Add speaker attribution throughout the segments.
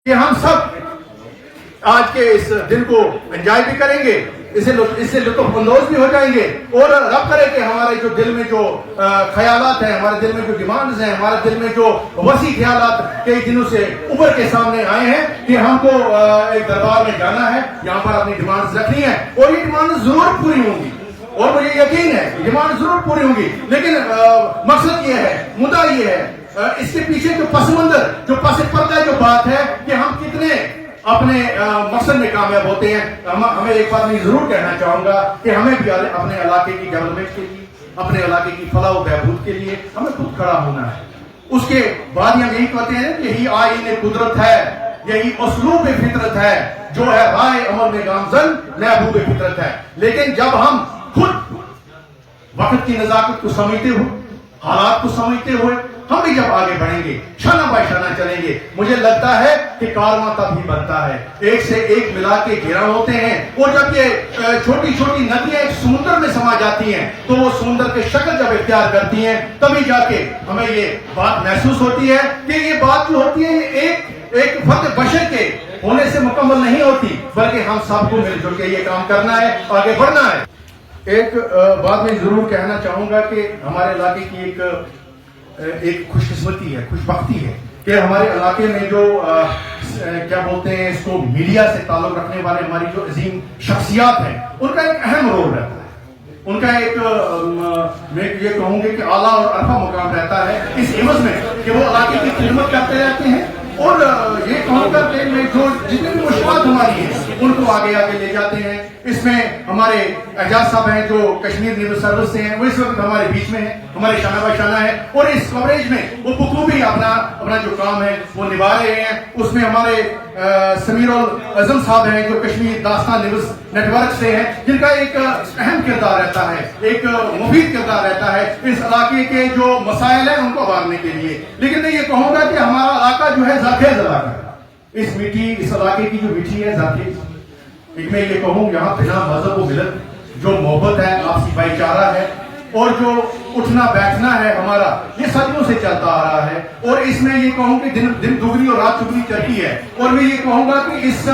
Speaker 1: کہ ہم سب آج کے اس دن کو انجوائے بھی کریں گے، اس سے لطف اندوز بھی ہو جائیں گے، اور رب کرے کہ ہمارے جو دل میں جو خیالات ہیں، ہمارے دل میں جو ڈیمانڈز ہیں، ہمارے دل میں جو وسیع خیالات کئی دنوں سے ابھر کے سامنے آئے ہیں کہ ہم کو ایک دربار میں جانا ہے، یہاں پر اپنی ڈیمانڈز رکھنی ہے، اور یہ ڈیمانڈز ضرور پوری ہوں گی، اور مجھے یقین ہے ڈیمانڈ ضرور پوری ہوں گی، لیکن مقصد یہ ہے، مدعا یہ ہے، اس کے پیچھے جو پس منظر، جو پس پردہ جو بات ہے کہ ہم کتنے اپنے مقصد میں کامیاب ہوتے ہیں۔ ہمیں ایک بات میں ضرور کہنا چاہوں گا کہ ہمیں بھی اپنے علاقے کی ڈیولپمنٹ کے لیے، اپنے علاقے کی فلاح و بہبود کے لیے ہمیں خود کھڑا ہونا ہے۔ اس کے بعد ہم یہی کہتے ہیں کہ یہی آئین قدرت ہے، یہی اسلوب فطرت ہے، جو ہے رائے عمل میں گامزن محبوب فطرت ہے۔ لیکن جب ہم خود وقت کی نزاکت کو سمجھتے ہوئے، حالات کو سمجھتے ہوئے ہم بھی جب آگے بڑھیں گے، شانہ بہ شانہ چلیں گے، مجھے لگتا ہے کہ کارواں تب ہی بنتا ہے، ایک سے ایک ملا کے گھیرا ہوتے ہیں، اور جب یہ چھوٹی چھوٹی ندیاں ایک سمندر میں سما جاتی ہیں تو وہ سمندر کے شکل جب اختیار کرتی ہیں تبھی جا کے ہمیں یہ بات محسوس ہوتی ہے کہ یہ بات جو ہوتی ہے یہ ایک فرد بشر کے ہونے سے مکمل نہیں ہوتی، بلکہ ہم سب کو مل جل کے یہ کام کرنا ہے، آگے بڑھنا ہے۔ ایک بات میں ضرور کہنا چاہوں گا کہ ہمارے علاقے کی ایک خوش قسمتی ہے، خوش بختی ہے کہ ہمارے علاقے میں جو کیا بولتے ہیں اس کو، میڈیا سے تعلق رکھنے والے ہماری جو عظیم شخصیات ہیں، ان کا ایک اہم رول رہتا ہے، ان کا ایک میں یہ کہوں گے کہ اعلیٰ اور عرفہ مقام رہتا ہے اس عوض میں کہ وہ علاقے کی خدمت کرتے رہتے ہیں، اور یہ کہوں گا کہ جو جتنی بھی مشکلات ہماری ہیں ان کو آگے آگے لے جاتے ہیں۔ اس میں ہمارے اعجاز صاحب ہیں جو کشمیر نیوز سروس سے ہیں، وہ اس وقت ہمارے بیچ میں ہیں، ہمارے شانہ بہ شانہ ہیں، اور اس کوریج میں وہ بخوبی اپنا جو کام ہے وہ نبھا رہے ہیں۔ اس میں ہمارے سمیر الاعظم صاحب ہیں جو کشمیر داستان نیوز نیٹ ورک سے ہیں، جن کا ایک اہم کردار رہتا ہے، ایک مفید کردار رہتا ہے اس علاقے کے جو مسائل ہیں ان کو ابھارنے کے لیے۔ لیکن میں یہ کہوں گا کہ ہمارا علاقہ جو ہے ذاتیہ علاقہ ہے، اس علاقے کی جو مٹی ہے ذاتیہ، میں یہ کہوں یہاں بنا مذہب و ملت جو محبت ہے، آپسی بھائی چارہ ہے، اور جو اٹھنا بیٹھنا ہے ہمارا، یہ صدیوں سے چلتا آ رہا ہے، اور اس میں یہ کہوں کہ دن دگنی اور رات چگنی چلتی ہے، اور میں یہ کہوں گا کہ اس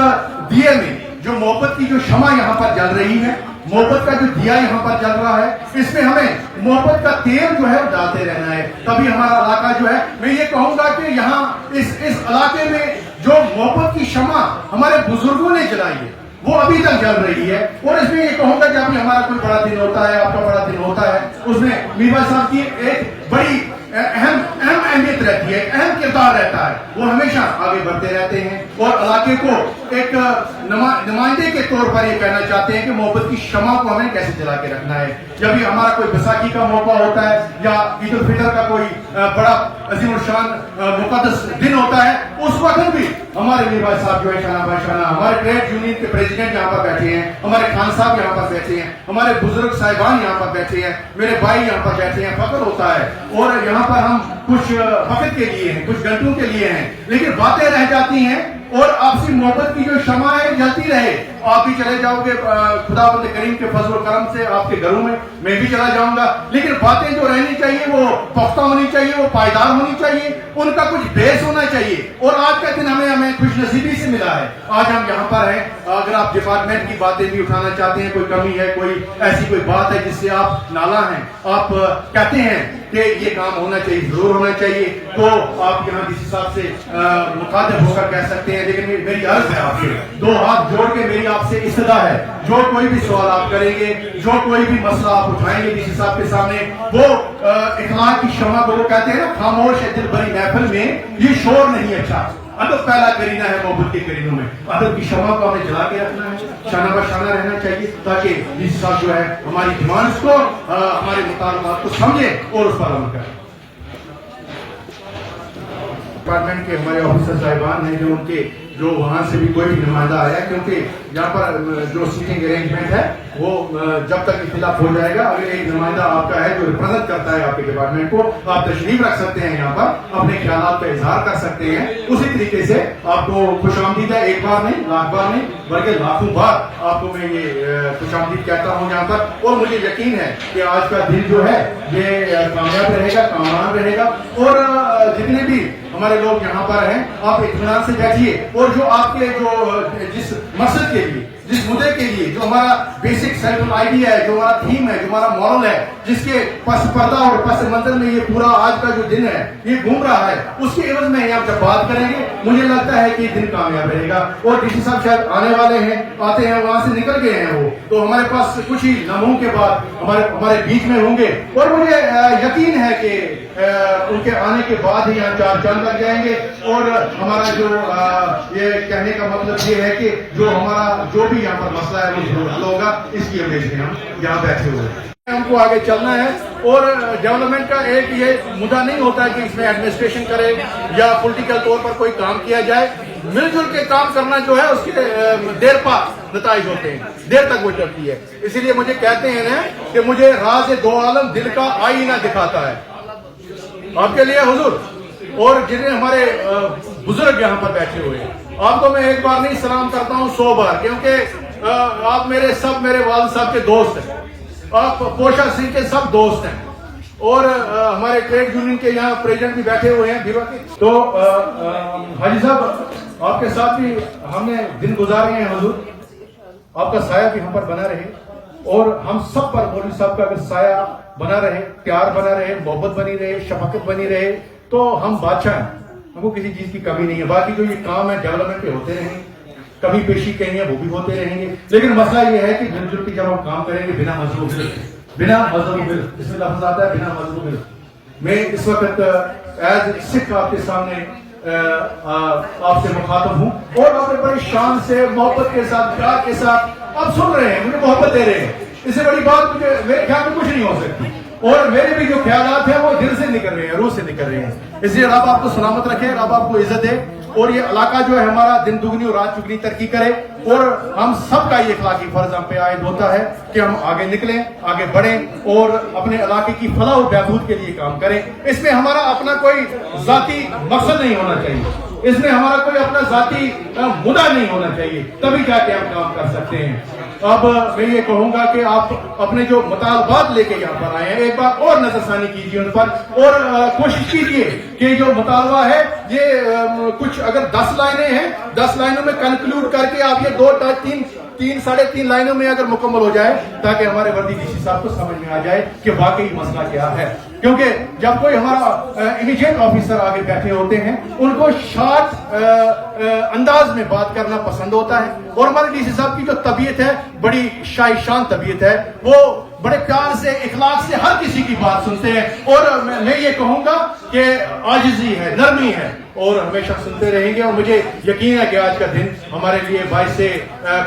Speaker 1: دیے میں جو محبت کی جو شمع یہاں پر جل رہی ہے، محبت کا جو دیا یہاں پر جل رہا ہے، اس میں ہمیں محبت کا تیل جو ہے ڈالتے رہنا ہے، تبھی ہمارا علاقہ جو ہے، میں یہ کہوں گا کہ یہاں اس علاقے میں جو محبت کی شمع ہمارے بزرگوں نے جلائی ہے وہ ابھی تک جل رہی ہے، اور اس میں یہ کہوں گا جب بھی ہمارا کوئی بڑا دن ہوتا ہے، آپ کا بڑا دن ہوتا ہے، اس میں میر بھائی صاحب کی ایک بڑی اہم اہمیت رہتی ہے، اہم کردار رہتا ہے، وہ ہمیشہ آگے بڑھتے رہتے ہیں، اور علاقے کو ایک نمائندے کے طور پر یہ کہنا چاہتے ہیں کہ محبت کی شمع کو ہمیں کیسے جلا کے رکھنا ہے۔ جب بھی ہمارا کوئی بیساکھی کا موقع ہوتا ہے یا عید الفطر کا کوئی بڑا عظیم الشان مقدس دن ہوتا ہے، اس وقت بھی ہمارے میر بھائی صاحب جو ہے شانہ بہ شانہ، ہمارے ٹریڈ یونین کے پریزیڈنٹ یہاں پر بیٹھے ہیں، ہمارے خان صاحب یہاں پر بیٹھے ہیں، ہمارے بزرگ صاحبان یہاں پر بیٹھے ہیں، میرے بھائی یہاں پر بیٹھے ہیں، فخر ہوتا ہے، اور یہاں پر ہم کچھ وقت کے لیے ہیں، کچھ گھنٹوں کے لیے ہیں، لیکن باتیں رہ جاتی ہیں، اور آپسی محبت کی جو شمع ہے جلتی رہے۔ آپ بھی چلے جاؤ گے خدا بند کریم کے فضل و کرم سے آپ کے گھروں میں بھی چلا جاؤں گا، لیکن باتیں جو رہنی چاہیے وہ پختہ ہونی چاہیے، وہ پائیدار ہونی چاہیے، ان کا کچھ بیس ہونا چاہیے۔ اور آج کا دن ہمیں خوش نصیبی سے ملا ہے، آج ہم یہاں پر ہیں۔ اگر آپ ڈپارٹمنٹ کی باتیں بھی اٹھانا چاہتے ہیں، کوئی کمی ہے، کوئی ایسی کوئی بات ہے جس سے آپ نالا ہیں، آپ کہتے ہیں کہ یہ کام ہونا چاہیے، ضرور ہونا چاہیے، تو آپ یہاں ڈی سی صاحب سے مخاطب ہو کر کہہ سکتے ہیں۔ لیکن میری عرض ہے آپ سے، دو ہاتھ جوڑ کے میری آپ سے استدا ہے، جو کوئی بھی سوال آپ کریں گے، جو کوئی بھی مسئلہ آپ اٹھائیں گے ڈی سی صاحب کے سامنے، وہ اخلاق کی شمع کو وہ کہتے ہیں نا، خاموش ہے دل بھری محفل میں یہ شور نہیں اچھا، ادب پہلا کرینہ ہے محبت کے کرینوں میں، ادب کی شمع کو ہمیں جلا کے رکھنا ہے، شانہ بہ شانہ رہنا چاہیے، تاکہ ڈی سی صاحب جو ہے ہماری ڈیمانڈز کو، ہمارے مطالبات کو سمجھے اور اس پر عمل کرے۔ ڈپارٹمنٹ کے ہمارے آفیسر صاحبان ہیں جو ان کے جو وہاں سے بھی کوئی بھی نمائندہ آیا، کیونکہ یہاں پر جو سیٹنگ ارینجمنٹ ہے وہ جب تک اختلاف ہو جائے گا، اگر ایک نمائندہ آپ کا ہے جو ریپرزینٹ کرتا ہے آپ کے ڈپارٹمنٹ کو، آپ تشریف رکھ سکتے ہیں یہاں پر، اپنے خیالات کا اظہار کر سکتے ہیں، اسی طریقے سے آپ کو خوش آمدید ہے، ایک بار نہیں، لاکھ بار نہیں، بلکہ لاکھوں بار آپ کو میں یہ خوش آمدید کہتا ہوں یہاں پر، اور مجھے یقین ہے کہ آج کا دن جو ہے یہ کامیاب رہے گا، کامیاب رہے گا، اور جتنے بھی ہمارے لوگ یہاں پر ہیں, آپ اطمینان سے بیٹھیے, اور جو آپ کے جو جس مقصد کے لیے, جس مدعے کے لیے, جو ہمارا بیسک سینٹرل آئیڈیا ہے, جو ہمارا تھیم ہے, جو ہمارا ماڈل ہے, جس کے پس پردہ اور پس منظر میں یہ پورا آج کا جو دن ہے یہ گھوم رہا ہے, اس کے عوض میں آپ جب بات کریں گے مجھے لگتا ہے کہ یہ دن کامیاب رہے گا. اور ڈی سی صاحب شاید آنے والے ہیں, آتے ہیں, وہاں سے نکل گئے ہیں وہ, تو ہمارے پاس کچھ ہی لمحوں کے بعد ہمارے بیچ میں ہوں گے, اور مجھے یقین ہے کہ ان کے آنے کے بعد ہی یہاں چار چاند لگ جائیں گے. اور ہمارا جو یہ کہنے کا مطلب یہ ہے کہ جو ہمارا جو بھی یہاں پر مسئلہ ہے وہ ضرور حل ہوگا, اس کی امید سے ہم یہاں بیٹھے ہوئے ہیں. ہم کو آگے چلنا ہے, اور ڈیولپمنٹ کا ایک یہ مدعا نہیں ہوتا کہ اس میں ایڈمنسٹریشن کرے یا پولیٹیکل طور پر کوئی کام کیا جائے. مل جل کے کام کرنا جو ہے اس کے دیر پا نتائج ہوتے ہیں, دیر تک وہ چلتی ہے. اسی لیے مجھے کہتے ہیں نا کہ مجھے راز دو عالم دل کا آئینہ دکھاتا ہے آپ کے لیے حضور, اور جنہیں ہمارے بزرگ یہاں پر بیٹھے ہوئے ہیں. آپ کو میں ایک بار نہیں سلام کرتا ہوں 100 بار, کیونکہ آپ میرے والد صاحب کے دوست ہیں, آپ پوشا سنگھ کے سب دوست ہیں, اور ہمارے ٹریڈ یونین کے یہاں پریزیڈنٹ بھی بیٹھے ہوئے ہیں بیوا کے. تو حاجی صاحب آپ کے ساتھ بھی ہم نے دن گزارے ہیں حضور, آپ کا سایہ بھی ہم پر بنا رہے, اور ہم سب پر مولوی صاحب کا اگر سایہ بنا رہے, پیار بنا رہے, محبت بنی رہے, شفقت بنی رہے, تو ہم بادشاہ ہیں, ہم کو کسی چیز کی کمی نہیں ہے. باقی جو یہ کام ہے ڈیولپمنٹ کے ہوتے رہیں گے, کمی پیشی کہیں گے وہ بھی ہوتے رہیں گے, لیکن مسئلہ یہ ہے کہ مل جل کے جب ہم کام کریں گے بنا مذہب اس میں لفظ آتا ہے بنا مذہب. میں اس وقت ایز سکھ آپ کے سامنے آپ سے مخاطب ہوں, اور آپ نے بڑی شان سے, محبت کے ساتھ, پیار کے ساتھ آپ سن رہے ہیں, مجھے محبت دے رہے ہیں. اس سے بڑی بات مجھے میرے خیال میں کچھ نہیں ہو سکتی, اور میرے بھی جو خیالات ہیں وہ دل سے نکل رہے ہیں, روح سے نکل رہے ہیں. اس لیے رب آپ کو سلامت رکھے, رب آپ کو عزت دے, اور یہ علاقہ جو ہے ہمارا دن دگنی اور رات چگنی ترقی کرے. اور ہم سب کا یہ اخلاقی فرض ہم پہ عائد ہوتا ہے کہ ہم آگے نکلیں, آگے بڑھیں, اور اپنے علاقے کی فلاح و بہبود کے لیے کام کریں. اس میں ہمارا اپنا کوئی ذاتی مقصد نہیں ہونا چاہیے, اس میں ہمارا کوئی اپنا ذاتی مدعا نہیں ہونا چاہیے, تبھی جا کے ہم کام کر سکتے ہیں. اب میں یہ کہوں گا کہ آپ اپنے جو مطالبات لے کے یہاں پر آئے ہیں ایک بار اور نظر ثانی کیجیے ان پر, اور کوشش کیجیے کہ جو مطالبہ ہے یہ کچھ اگر 10 لائنیں ہیں 10 لائنوں میں کنکلوڈ کر کے آپ یہ 2 ساڑھے 3 لائنوں میں اگر مکمل ہو جائے, تاکہ ہمارے وردی ڈی سی صاحب کو سمجھ میں آ جائے کہ واقعی مسئلہ کیا ہے. کیونکہ جب کوئی ہمارا امیجیٹ آفیسر آگے بیٹھے ہوتے ہیں ان کو شارٹ انداز میں بات کرنا پسند ہوتا ہے, اور ہمارے ڈی سی صاحب کی جو طبیعت ہے بڑی شائشان طبیعت ہے, وہ بڑے پیار سے, اخلاق سے ہر کسی کی بات سنتے ہیں. اور میں یہ کہوں گا کہ عاجزی ہے, نرمی ہے, اور ہمیشہ سنتے رہیں گے. اور مجھے یقین ہے کہ آج کا دن ہمارے لیے باعث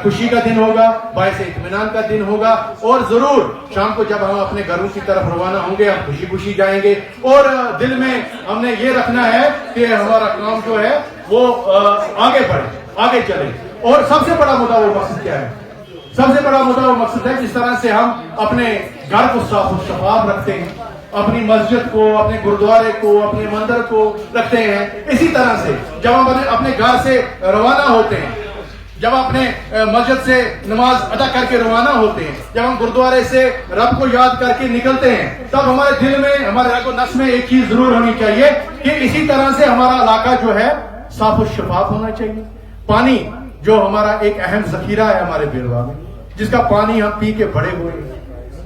Speaker 1: خوشی کا دن ہوگا, باعث اطمینان کا دن ہوگا, اور ضرور شام کو جب ہم اپنے گھروں کی طرف روانہ ہوں گے ہم خوشی خوشی جائیں گے. اور دل میں ہم نے یہ رکھنا ہے کہ ہمارا کام جو ہے وہ آگے بڑھے, آگے چلے. اور سب سے بڑا مدعا وہ مقصد کیا ہے, سب سے بڑا مدعا وہ مقصد ہے جس طرح سے ہم اپنے گھر کو صاف و شفاف رکھتے ہیں, اپنی مسجد کو, اپنے گردوارے کو, اپنے مندر کو رکھتے ہیں, اسی طرح سے جب ہم اپنے گھر سے روانہ ہوتے ہیں, جب اپنے مسجد سے نماز ادا کر کے روانہ ہوتے ہیں, جب ہم گردوارے سے رب کو یاد کر کے نکلتے ہیں, تب ہمارے دل میں, ہمارے رگ و نس میں ایک چیز ضرور ہونی چاہیے کہ اسی طرح سے ہمارا علاقہ جو ہے صاف و شفاف ہونا چاہیے. پانی جو ہمارا ایک اہم ذخیرہ ہے ہمارے بیلوا میں, جس کا پانی ہم پی کے بڑے ہوئے ہیں,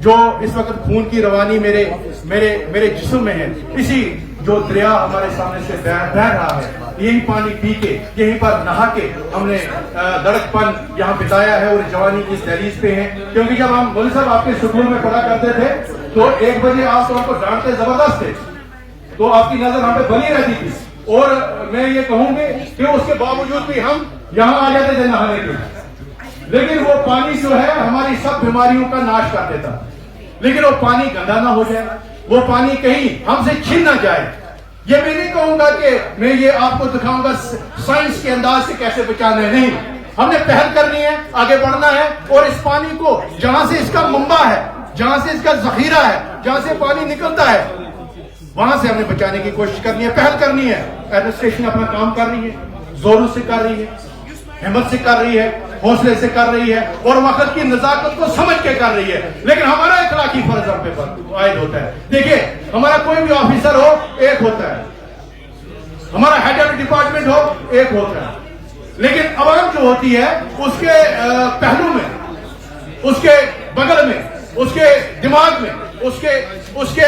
Speaker 1: جو اس وقت خون کی روانی میرے جسم میں ہے, اسی جو دریا ہمارے سامنے سے بہ رہا ہے, یہی پانی پی کے, یہیں پر نہا کے ہم نے لڑک پن یہاں بتایا ہے, اور جوانی کی اس دہلیز پہ ہیں. کیونکہ جب ہم مولوی صاحب آپ کے سکول میں پڑھا کرتے تھے تو 1 بجے آپ تو ہم کو ڈانٹتے زبردست تھے, تو آپ کی نظر ہم پہ بنی رہتی تھی. اور میں یہ کہوں گی کہ اس کے باوجود بھی ہم یہاں آ جاتے تھے نہانے کے, لیکن وہ پانی جو ہے ہماری سب بیماریوں کا ناش کر دیتا. لیکن وہ پانی گندا نہ ہو جائے, وہ پانی کہیں ہم سے چھن نہ جائے. یہ میں نہیں کہوں گا کہ میں یہ آپ کو دکھاؤں گا سائنس کے انداز سے کیسے بچانا ہے, نہیں, ہم نے پہل کرنی ہے, آگے بڑھنا ہے, اور اس پانی کو جہاں سے اس کا منبع ہے, جہاں سے اس کا ذخیرہ ہے, جہاں سے پانی نکلتا ہے, وہاں سے ہم نے بچانے کی کوشش کرنی ہے, پہل کرنی ہے. ایڈمنسٹریشن اپنا کام کر رہی ہے, زوروں سے کر رہی ہے, ہمت سے کر رہی ہے, حوصلے سے کر رہی ہے, اور وقت کی نزاکت کو سمجھ کے کر رہی ہے. لیکن ہمارا اخلاقی فرض ہم پہ عائد ہوتا ہے. دیکھیے, ہمارا کوئی بھی آفیسر ہو ایک ہوتا ہے, ہمارا ہیڈ آف ڈپارٹمنٹ ہو ایک ہوتا ہے، لیکن عوام جو ہوتی ہے اس کے پہلو میں، اس کے بغل میں، اس کے دماغ میں، اس کے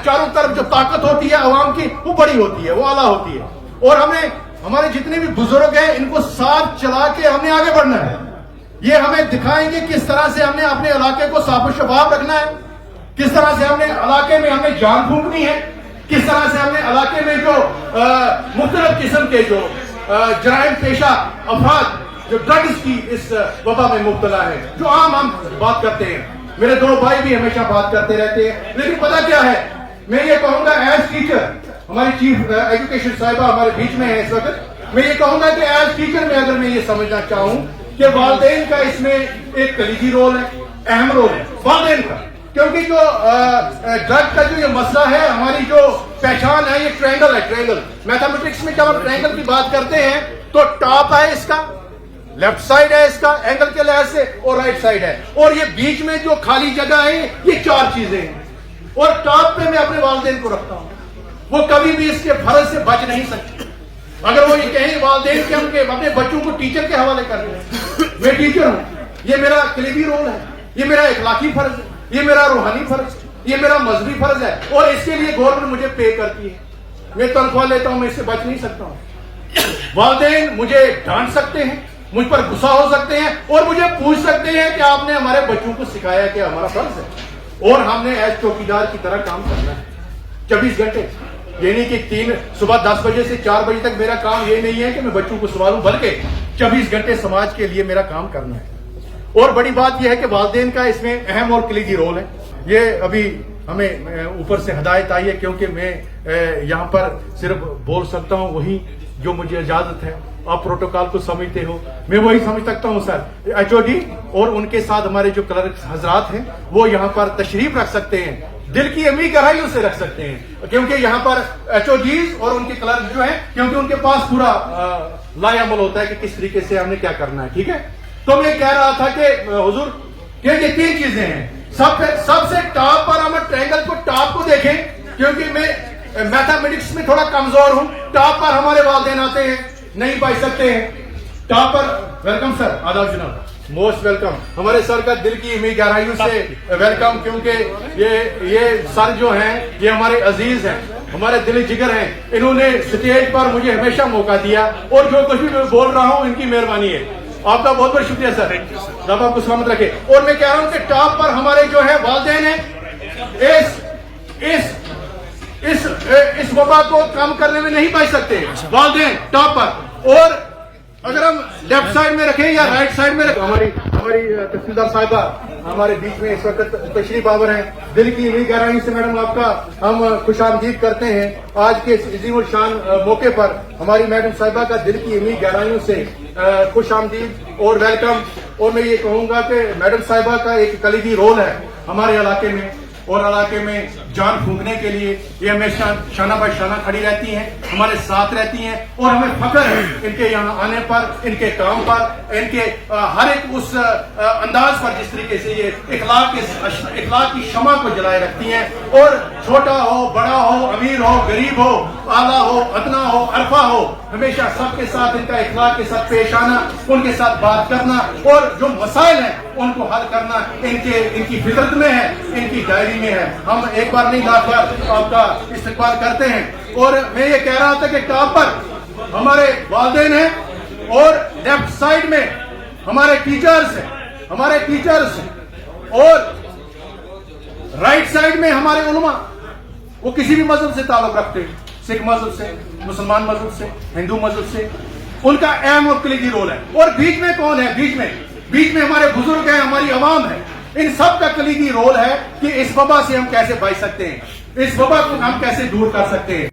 Speaker 1: چاروں طرف جو طاقت ہوتی ہے عوام کی وہ بڑی ہوتی ہے، وہ اعلیٰ ہوتی ہے، اور ہمیں ہمارے جتنے بھی بزرگ ہیں ان کو ساتھ چلا کے ہم نے آگے بڑھنا ہے۔ یہ ہمیں دکھائیں گے کس طرح سے ہم نے اپنے علاقے کو صاف و شفاف رکھنا ہے، کس طرح سے ہم نے علاقے میں ہم نے جان پھونکنی ہے، کس طرح سے ہم نے علاقے میں جو مختلف قسم کے جو جرائم پیشہ افراد جو ڈرگز کی اس وبا میں مبتلا ہے، جو عام ہم بات کرتے ہیں، میرے دونوں بھائی بھی ہمیشہ بات کرتے رہتے ہیں، لیکن پتہ کیا ہے، میں یہ کہوں گا ایز ٹیچر، ہماری چیف ایجوکیشن صاحبہ ہمارے بیچ میں ہے اس وقت، میں یہ کہوں گا کہ ایز ٹیچر میں اگر میں یہ سمجھنا چاہوں کہ والدین کا اس میں ایک کلیدی رول ہے، اہم رول ہے والدین کا، کیونکہ جو ڈرگ کا جو یہ مسئلہ ہے، ہماری جو پہچان ہے یہ ٹرائنگل ہے، ٹرائنگل میتھمیٹکس میں جب ہم ٹرائنگل کی بات کرتے ہیں تو ٹاپ ہے اس کا، لیفٹ سائڈ ہے اس کا اینگل کے لحاظ سے، اور رائٹ سائڈ ہے، اور یہ بیچ میں جو خالی جگہ ہے یہ چار چیزیں ہیں، اور ٹاپ پہ میں اپنے والدین کو رکھتا ہوں، وہ کبھی بھی اس کے فرض سے بچ نہیں سکتے۔ اگر وہ یہ کہیں والدین کے ہم اپنے بچوں کو ٹیچر کے حوالے کر دیں، میں ٹیچر ہوں، یہ میرا کلیدی رول ہے، یہ میرا اخلاقی فرض ہے، یہ میرا روحانی فرض ہے، یہ میرا مذہبی فرض ہے، اور اس کے لیے گورنمنٹ مجھے پے کرتی ہے، میں تنخواہ لیتا ہوں، میں اس سے بچ نہیں سکتا ہوں۔ والدین مجھے ڈانٹ سکتے ہیں، مجھ پر غصہ ہو سکتے ہیں، اور مجھے پوچھ سکتے ہیں کہ آپ نے ہمارے بچوں کو سکھایا کہ ہمارا فرض ہے، اور ہم نے ایز چوکیدار کی طرح کام کرنا ہے 24 گھنٹے، یعنی کہ صبح 10 بجے سے 4 بجے تک میرا کام یہ نہیں ہے کہ میں بچوں کو سنبھالوں، بلکہ 24 گھنٹے سماج کے لیے میرا کام کرنا ہے۔ اور بڑی بات یہ ہے کہ والدین کا اس میں اہم اور کلیدی رول ہے۔ یہ ابھی ہمیں اوپر سے ہدایت آئی ہے، کیونکہ میں یہاں پر صرف بول سکتا ہوں وہی جو مجھے اجازت ہے، آپ پروٹوکال کو سمجھتے ہو، میں وہی سمجھ سکتا ہوں سر۔ ایچ او ڈی اور ان کے ساتھ ہمارے جو کلرک حضرات ہیں وہ یہاں پر تشریف رکھ سکتے ہیں، دل کی امی گہرائیوں سے رکھ سکتے ہیں، کیونکہ یہاں پر ایچ او ڈیز اور ان کے کلرک جو ہیں، کیونکہ ان کے پاس پورا لا عمل ہوتا ہے کہ کس طریقے سے ہم نے کیا کرنا ہے، ٹھیک ہے۔ تو میں کہہ رہا تھا کہ حضور کہ یہ 3 چیزیں ہیں، سب سے ٹاپ پر ہم ٹرائنگل کو ٹاپ کو دیکھیں، کیونکہ میں میتھمیٹکس میں تھوڑا کمزور ہوں، ٹاپ پر ہمارے والدین آتے ہیں، نہیں پائی سکتے ہیں ٹاپ پر۔ ویلکم سر، آداب جناب، موسٹ ویلکم، ہمارے سر کا دل کی امی گہرائیوں سے ویلکم، کیونکہ یہ سر جو ہیں یہ ہمارے عزیز ہیں، ہمارے دل جگر ہیں، انہوں نے سٹیج پر مجھے ہمیشہ موقع دیا، اور جو کچھ بھی میں بول رہا ہوں ان کی مہربانی ہے، آپ کا بہت بہت شکریہ سر، رب آپ کو سلامت رکھے۔ اور میں کہہ رہا ہوں کہ ٹاپ پر ہمارے جو ہے والدین ہیں، اس وبا کو کم کرنے میں نہیں بچ سکتے، والدین ٹاپ پر۔ اور اگر ہم لیفٹ سائڈ میں رکھیں یا رائٹ سائڈ میں رکھیں، ہماری تحصیلدار صاحبہ ہمارے بیچ میں اس وقت تشریف آور ہیں، دل کی امی گہرائی سے میڈم آپ کا ہم خوش آمدید کرتے ہیں۔ آج کے اس عظیم الشان موقع پر ہماری میڈم صاحبہ کا دل کی امی گہرائیوں سے خوش آمدید اور ویلکم۔ اور میں یہ کہوں گا کہ میڈم صاحبہ کا ایک کلیدی رول ہے ہمارے علاقے میں، اور علاقے میں جان پھونکنے کے لیے یہ ہمیشہ شانہ بہ شانہ کھڑی رہتی ہیں، ہمارے ساتھ رہتی ہیں، اور ہمیں فخر ہے ان کے یہاں آنے پر، ان کے کام پر، ان کے ہر ایک اس انداز پر جس طریقے سے یہ اخلاق کی شمع کو جلائے رکھتی ہیں، اور چھوٹا ہو، بڑا ہو، امیر ہو، غریب ہو، اعلیٰ ہو، ادنا ہو، عرفہ ہو، ہمیشہ سب کے ساتھ ان کا اخلاق کے ساتھ پیش آنا، ان کے ساتھ بات کرنا، اور جو مسائل ہیں ان کو حل کرنا ان کی فطرت میں ہے، ان کی ڈائری میں ہے۔ ہم ایک بار نہیں لاکھ بار آپ کا استقبال کرتے ہیں۔ اور میں یہ کہہ رہا تھا کہ ٹاپ پر ہمارے والدین ہیں، اور لیفٹ سائڈ میں ہمارے ٹیچرز ہیں، اور رائٹ سائڈ میں ہمارے علماء، وہ کسی بھی مذہب سے تعلق رکھتے ہیں، سکھ مذہب سے، مسلمان مذہب سے، ہندو مذہب سے، ان کا اہم اور کلیدی رول ہے۔ اور بیچ میں کون ہے؟ بیچ میں ہمارے بزرگ ہیں، ہماری عوام ہے، ان سب کا کلیدی رول ہے کہ اس وبا سے ہم کیسے بچ سکتے ہیں، اس وبا کو ہم کیسے دور کر سکتے ہیں۔